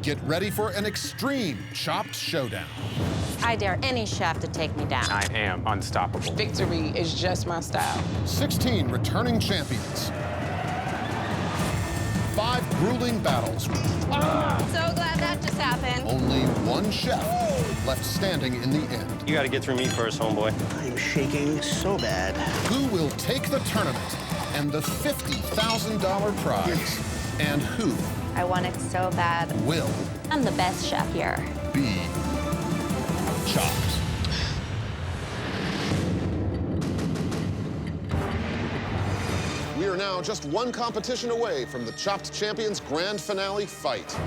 Get ready for an extreme chopped showdown. I dare any chef to take me down. I am unstoppable. Victory is just my style. 16 returning champions. 5 grueling battles. So glad that just happened. Only one chef left standing in the end. You gotta get through me first, homeboy. I'm shaking so bad. Who will take the tournament and the $50,000 prize? And who I want it so bad. will I'm the best chef here. be chopped? We are now just one competition away from the Chopped Champions Grand Finale fight.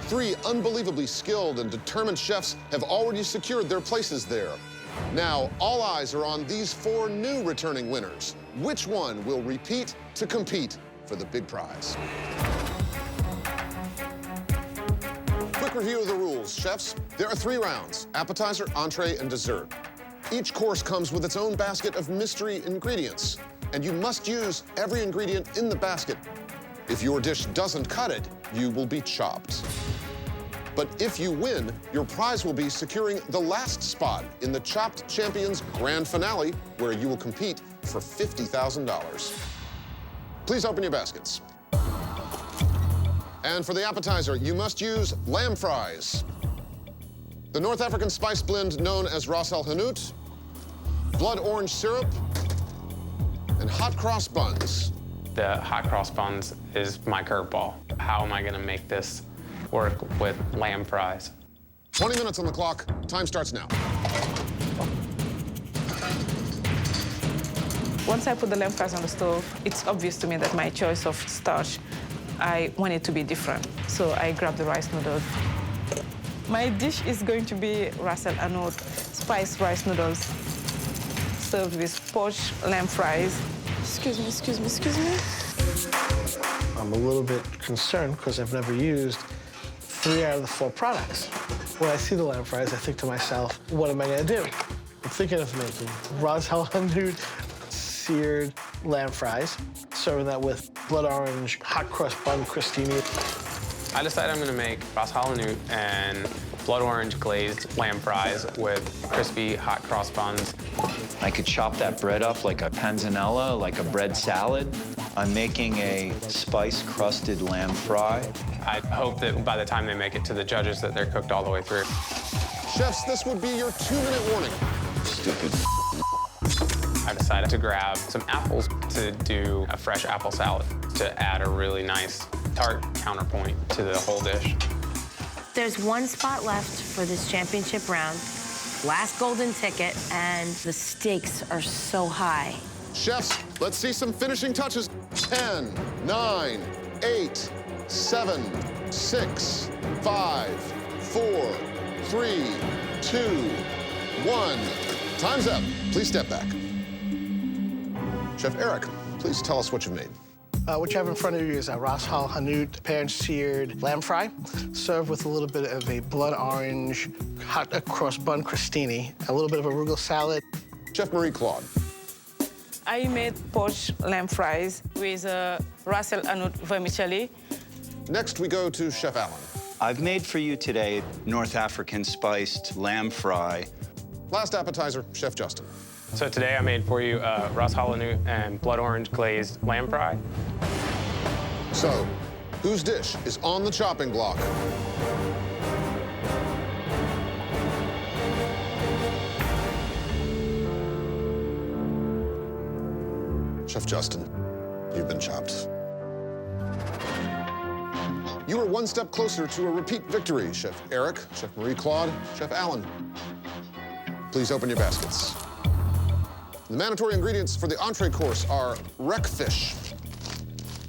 3 unbelievably skilled and determined chefs have already secured their places there. Now, all eyes are on these 4 new returning winners. Which one will repeat to compete for the big prize? Quick review of the rules, chefs. There are 3 rounds: appetizer, entree, and dessert. Each course comes with its own basket of mystery ingredients, and you must use every ingredient in the basket. If your dish doesn't cut it, you will be chopped. But if you win, your prize will be securing the last spot in the Chopped Champions Grand Finale, where you will compete for $50,000. Please open your baskets. And for the appetizer, you must use lamb fries, the North African spice blend known as Ras El Hanout, blood orange syrup, and hot cross buns. The hot cross buns is my curveball. How am I gonna make this work with lamb fries? 20 minutes on the clock. Time starts now. Once I put the lamb fries on the stove, it's obvious to me that my choice of starch, I want it to be different. So I grab the rice noodles. My dish is going to be Ras El Hanout spiced rice noodles served with poached lamb fries. Excuse me, excuse me, excuse me. I'm a little bit concerned because I've never used 3 out of the 4 products. When I see the lamb fries, I think to myself, what am I gonna do? I'm thinking of making Ras El Hanout seared lamb fries, serving that with blood orange hot cross bun crostini. I decided I'm gonna make Ras El Hanout and blood orange glazed lamb fries with crispy hot cross buns. I could chop that bread up like a panzanella, like a bread salad. I'm making a spice-crusted lamb fry. I hope that by the time they make it to the judges that they're cooked all the way through. Chefs, this would be your 2-minute warning. Stupid. I decided to grab some apples to do a fresh apple salad to add a really nice tart counterpoint to the whole dish. There's 1 spot left for this championship round. Last golden ticket, and the stakes are so high. Chefs, let's see some finishing touches. 10, 9, 8, 7, 6, 5, 4, 3, 2, 1. Time's up. Please step back. Chef Eric, please tell us what you've made. What you have in front of you is a Ras El Hanout pan-seared lamb fry, served with a little bit of a blood orange hot cross bun crostini, a little bit of arugula salad. Chef Marie-Claude. I made poached lamb fries with Ras El Hanout vermicelli. Next, we go to Chef Allen. I've made for you today North African spiced lamb fry. Last appetizer, Chef Justin. So today I made for you Ras El Hanout and blood orange glazed lamb fry. So, whose dish is on the chopping block? Chef Justin, you've been chopped. You are 1 step closer to a repeat victory, Chef Eric, Chef Marie-Claude, Chef Allen. Please open your baskets. The mandatory ingredients for the entree course are wreckfish,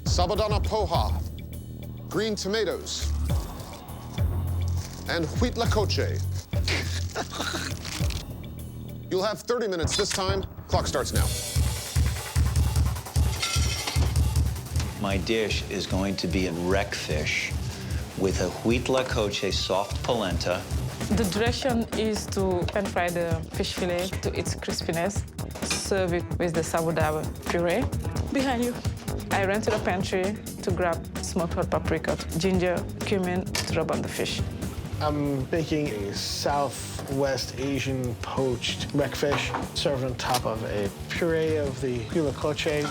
sabudana poha, green tomatoes, and huitlacoche. You'll have 30 minutes this time. Clock starts now. My dish is going to be a wreckfish with a huitlacoche soft polenta. The direction is to pan fry the fish fillet to its crispiness. Serve it with the sabudana puree. Behind you. I ran to the pantry to grab smoked hot paprika, ginger, cumin to rub on the fish. I'm making a Southwest Asian poached wreckfish served on top of a puree of the huilacoche.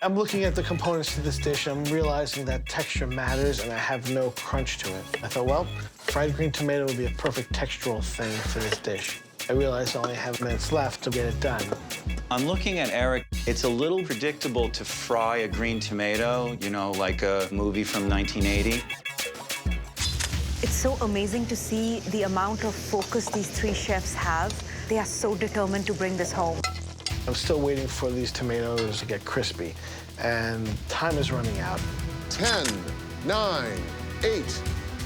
I'm looking at the components to this dish. I'm realizing that texture matters and I have no crunch to it. I thought, well, fried green tomato would be a perfect textural thing for this dish. I realized I only have minutes left to get it done. I'm looking at Eric. It's a little predictable to fry a green tomato, you know, like a movie from 1980. It's so amazing to see the amount of focus these three chefs have. They are so determined to bring this home. I'm still waiting for these tomatoes to get crispy, and time is running out. 10, 9, 8,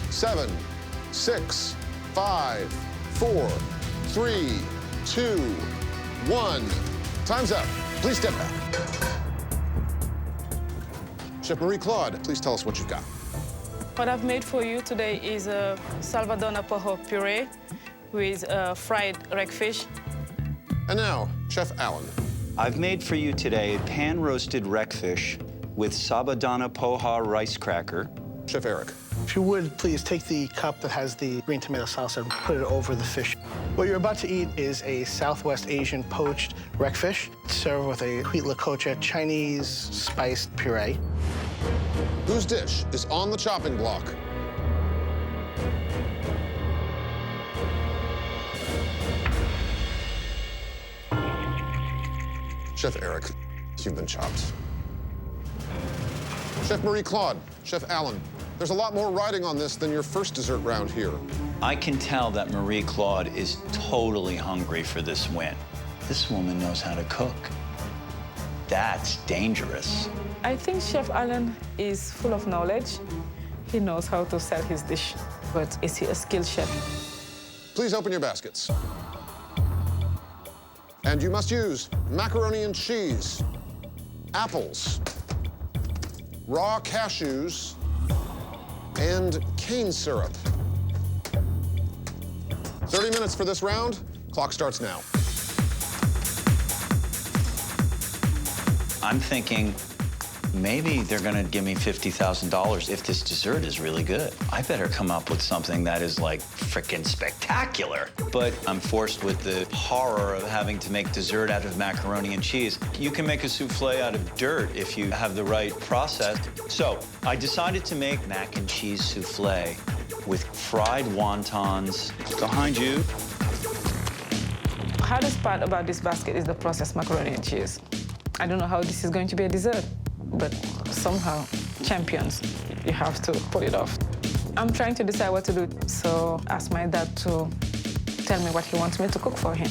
7, 6, 5, 4, 3, 2, 1. Time's up. Please step back. Chef Marie-Claude, please tell us what you've got. What I've made for you today is a Salvador pojo puree with fried wreckfish. And now, Chef Alan. I've made for you today a pan-roasted wreckfish with sabadana poha rice cracker. Chef Eric. If you would, please take the cup that has the green tomato salsa and put it over the fish. What you're about to eat is a Southwest Asian poached wreckfish served with a huilacoche Chinese spiced puree. Whose dish is on the chopping block? Chef Eric, you've been chopped. Chef Marie-Claude, Chef Alan, there's a lot more riding on this than your first dessert round here. I can tell that Marie-Claude is totally hungry for this win. This woman knows how to cook. That's dangerous. I think Chef Alan is full of knowledge. He knows how to sell his dish, but is he a skilled chef? Please open your baskets. And you must use macaroni and cheese, apples, raw cashews, and cane syrup. 30 minutes for this round. Clock starts now. I'm thinking maybe they're gonna give me $50,000 if this dessert is really good. I better come up with something that is like frickin' spectacular. But I'm forced with the horror of having to make dessert out of macaroni and cheese. You can make a souffle out of dirt if you have the right process. So I decided to make mac and cheese souffle with fried wontons. Behind you. Hardest part about this basket is the processed macaroni and cheese. I don't know how this is going to be a dessert, but somehow, champions, you have to pull it off. I'm trying to decide what to do, so I asked my dad to tell me what he wants me to cook for him.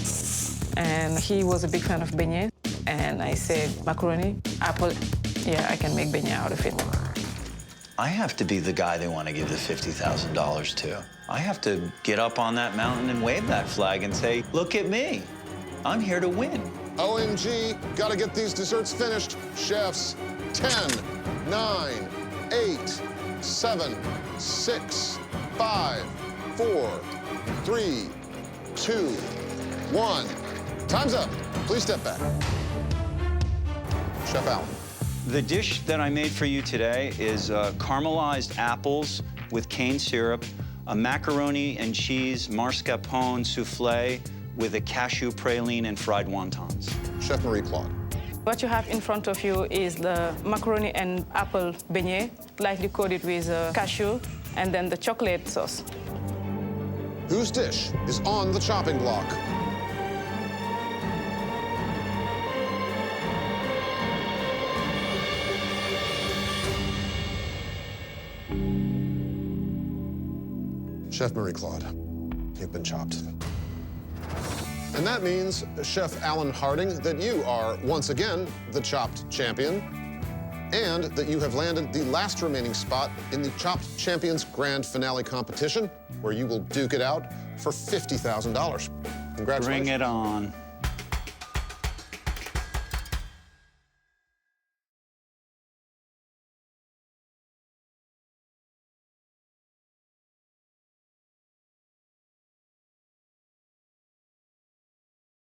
And he was a big fan of beignet, and I said, macaroni, apple, yeah, I can make beignet out of it. I have to be the guy they want to give the $50,000 to. I have to get up on that mountain and wave that flag and say, look at me, I'm here to win. OMG, gotta get these desserts finished. Chefs, 10, 9, 8, 7, 6, 5, 4, 3, 2, 1. Time's up. Please step back. Chef Alan. The dish that I made for you today is caramelized apples with cane syrup, a macaroni and cheese mascarpone souffle with a cashew praline and fried wontons. Chef Marie-Claude. What you have in front of you is the macaroni and apple beignet, lightly coated with cashew, and then the chocolate sauce. Whose dish is on the chopping block? Chef Marie-Claude, you've been chopped. And that means, Chef Alan Harding, that you are, once again, the Chopped Champion, and that you have landed the last remaining spot in the Chopped Champions Grand Finale competition, where you will duke it out for $50,000. Congratulations. Bring it on.